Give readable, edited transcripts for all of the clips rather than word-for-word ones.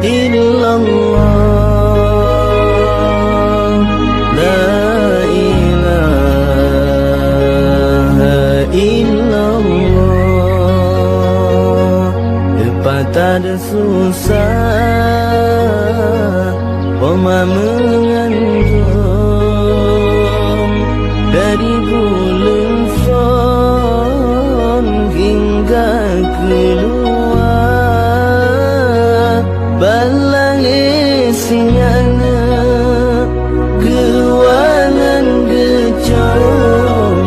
illallah, la ilaha illallah. Lepas tak ada susah, Oma mengandung dari bulan son hingga keluar. Balang isinya kewangan gecong,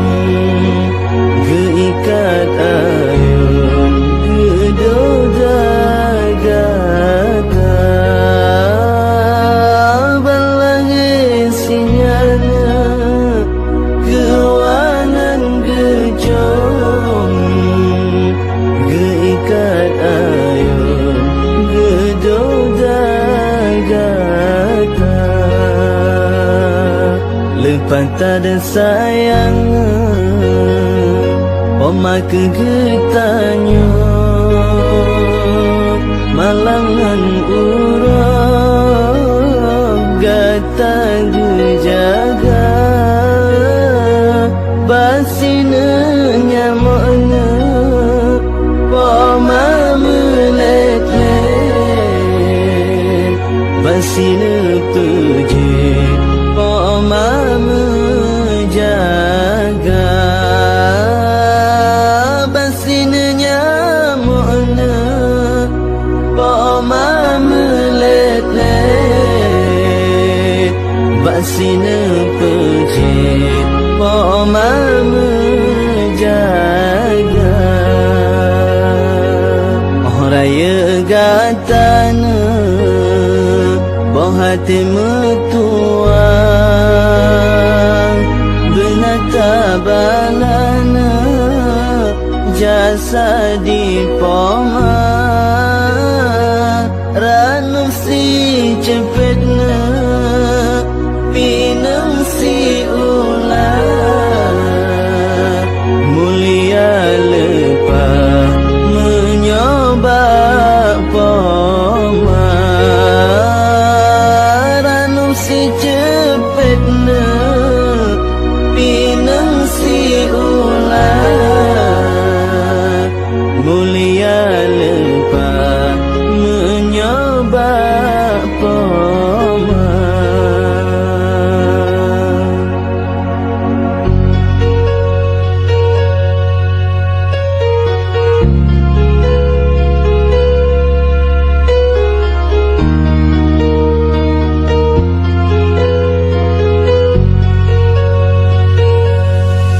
geikat ayun gedodaga. Balang isinya kewangan gecong, geikat ayun gedodaga. Lepas tak ada sayang, Oma kegetanya malangan urang gata gejaga. Basina nyamuknya Oma melet-let, basina pejit Oma menjaga. Basina nyamuknya Oma melet-let, basina pejit Oma menjaga. Oh raya gatana boh hati metua, benata balana jasa di poma. Ranum si cepetna pinang si ular, mulia lepas menyoba poma. Ranum si cepetna pinang si ular, mulia lepas menyoba poma.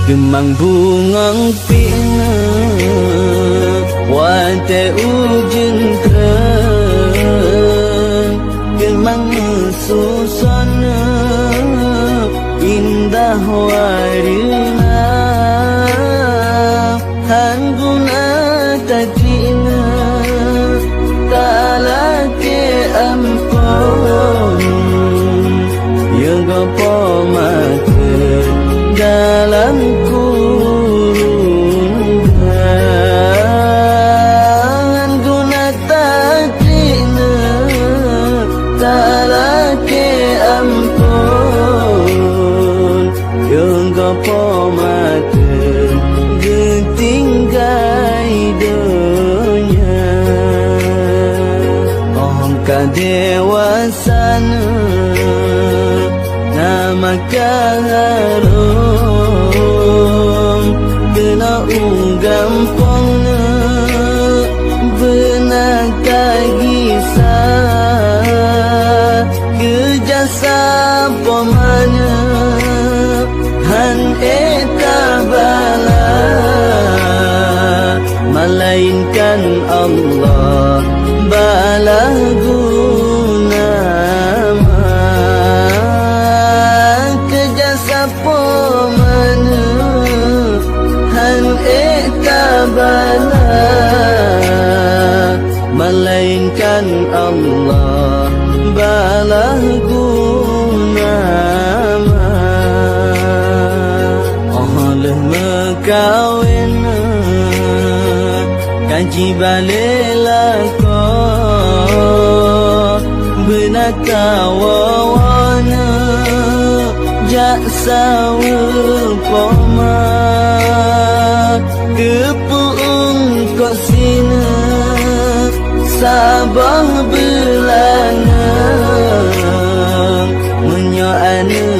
Gemang bungang pina wate ujung terang, gemang susana indah warna. Hangguna takina talake ampun, yang gopo makan dalam kurungan. Guna takina talake ampun, yang gopo makan getinggai dunia. Ongka dewasana nama kaharum, kena gampangna benar kagisah. Kejasa pomanya han eta bala, melainkan Allah bala guna. Kejasa pomanya han eta bala, melainkan Allah bala guna. Oh leh mekawin kan jibalelako benaka wawana jaksa poma kepuung kok sina sabah belanga menyo ane